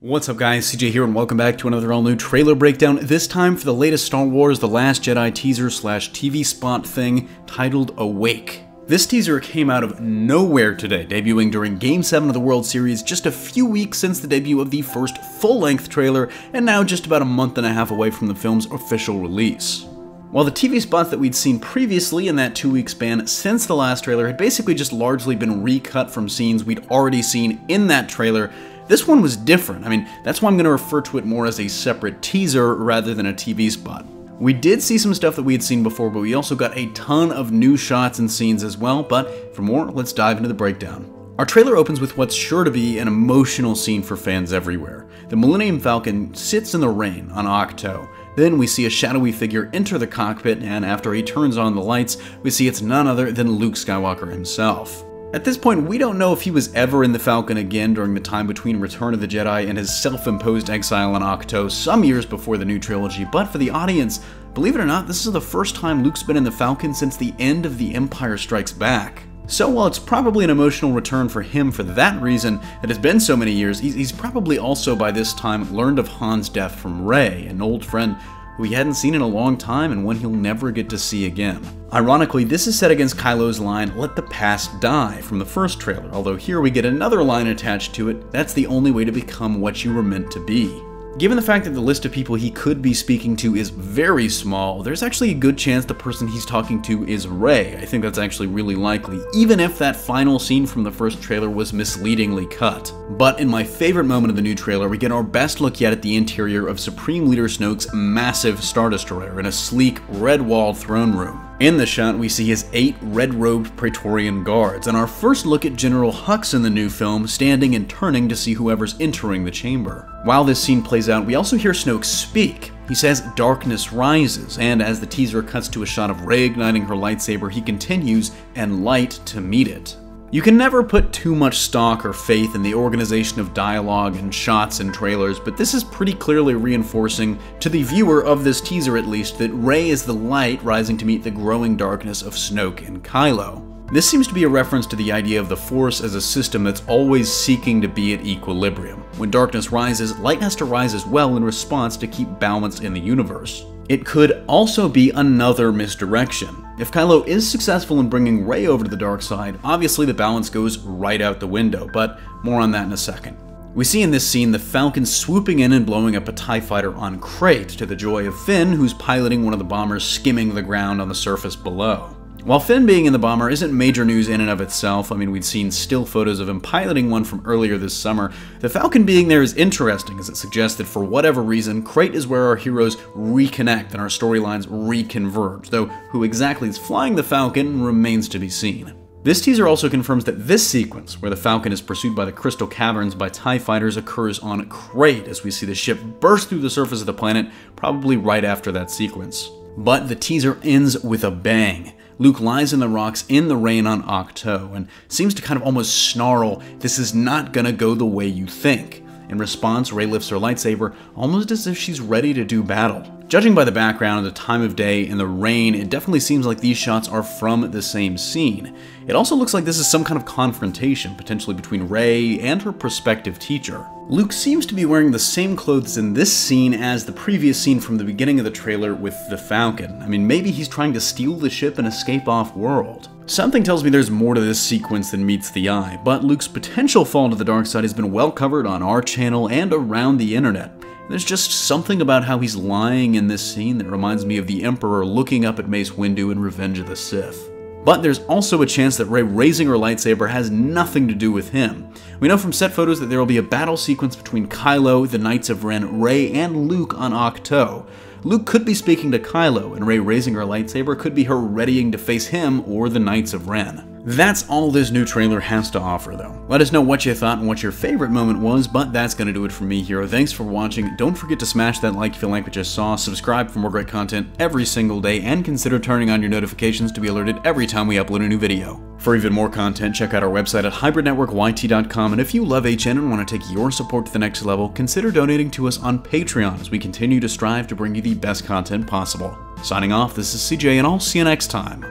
What's up guys, CJ here and welcome back to another all-new trailer breakdown, this time for the latest Star Wars The Last Jedi teaser slash TV spot thing titled Awake. This teaser came out of nowhere today, debuting during Game 7 of the World Series just a few weeks since the debut of the first full-length trailer, and now just about a month and a half away from the film's official release. While the TV spots that we'd seen previously in that 2-week span since the last trailer had basically just largely been recut from scenes we'd already seen in that trailer, this one was different. I mean, that's why I'm going to refer to it more as a separate teaser rather than a TV spot. We did see some stuff that we had seen before, but we also got a ton of new shots and scenes as well, but for more, let's dive into the breakdown. Our trailer opens with what's sure to be an emotional scene for fans everywhere. The Millennium Falcon sits in the rain on Ahch-To. Then we see a shadowy figure enter the cockpit, and after he turns on the lights, we see it's none other than Luke Skywalker himself. At this point, we don't know if he was ever in the Falcon again during the time between Return of the Jedi and his self-imposed exile on Ahch-To some years before the new trilogy, but for the audience, believe it or not, this is the first time Luke's been in the Falcon since the end of The Empire Strikes Back. So while it's probably an emotional return for him for that reason, it has been so many years, he's probably also by this time learned of Han's death from Rey, an old friend who he hadn't seen in a long time and one he'll never get to see again. Ironically, this is set against Kylo's line, "Let the past die," from the first trailer, although here we get another line attached to it, "That's the only way to become what you were meant to be." Given the fact that the list of people he could be speaking to is very small, there's actually a good chance the person he's talking to is Rey. I think that's actually really likely, even if that final scene from the first trailer was misleadingly cut. But in my favorite moment of the new trailer, we get our best look yet at the interior of Supreme Leader Snoke's massive Star Destroyer in a sleek, red-walled throne room. In the shot, we see his 8 red-robed Praetorian guards, and our first look at General Hux in the new film, standing and turning to see whoever's entering the chamber. While this scene plays out, we also hear Snoke speak. He says, "Darkness rises," and as the teaser cuts to a shot of Rey igniting her lightsaber, he continues, "and light to meet it." You can never put too much stock or faith in the organization of dialogue and shots and trailers, but this is pretty clearly reinforcing, to the viewer of this teaser at least, that Rey is the light rising to meet the growing darkness of Snoke and Kylo. This seems to be a reference to the idea of the Force as a system that's always seeking to be at equilibrium. When darkness rises, light has to rise as well in response to keep balance in the universe. It could also be another misdirection. If Kylo is successful in bringing Rey over to the dark side, obviously the balance goes right out the window, but more on that in a second. We see in this scene the Falcon swooping in and blowing up a TIE fighter on Crate, to the joy of Finn, who's piloting one of the bombers skimming the ground on the surface below. While Finn being in the bomber isn't major news in and of itself, I mean, we'd seen still photos of him piloting one from earlier this summer, the Falcon being there is interesting as it suggests that for whatever reason, Crate is where our heroes reconnect and our storylines reconverge, though who exactly is flying the Falcon remains to be seen. This teaser also confirms that this sequence, where the Falcon is pursued by the Crystal Caverns by TIE fighters, occurs on Crate as we see the ship burst through the surface of the planet, probably right after that sequence. But the teaser ends with a bang. Luke lies in the rocks in the rain on Ahch-To and seems to kind of almost snarl, "This is not gonna go the way you think." In response, Rey lifts her lightsaber, almost as if she's ready to do battle. Judging by the background and the time of day and the rain, it definitely seems like these shots are from the same scene. It also looks like this is some kind of confrontation, potentially between Rey and her prospective teacher. Luke seems to be wearing the same clothes in this scene as the previous scene from the beginning of the trailer with the Falcon. I mean, maybe he's trying to steal the ship and escape off-world. Something tells me there's more to this sequence than meets the eye, but Luke's potential fall to the dark side has been well covered on our channel and around the internet. There's just something about how he's lying in this scene that reminds me of the Emperor looking up at Mace Windu in Revenge of the Sith. But there's also a chance that Rey raising her lightsaber has nothing to do with him. We know from set photos that there will be a battle sequence between Kylo, the Knights of Ren, Rey, and Luke on Ahch-To. Luke could be speaking to Kylo, and Rey raising her lightsaber could be her readying to face him or the Knights of Ren. That's all this new trailer has to offer, though. Let us know what you thought and what your favorite moment was, but that's gonna do it for me here. Thanks for watching. Don't forget to smash that like if you like what you saw, subscribe for more great content every single day, and consider turning on your notifications to be alerted every time we upload a new video. For even more content, check out our website at hybridnetworkyt.com, and if you love HN and want to take your support to the next level, consider donating to us on Patreon as we continue to strive to bring you the best content possible. Signing off, this is CJ, and I'll see you next time.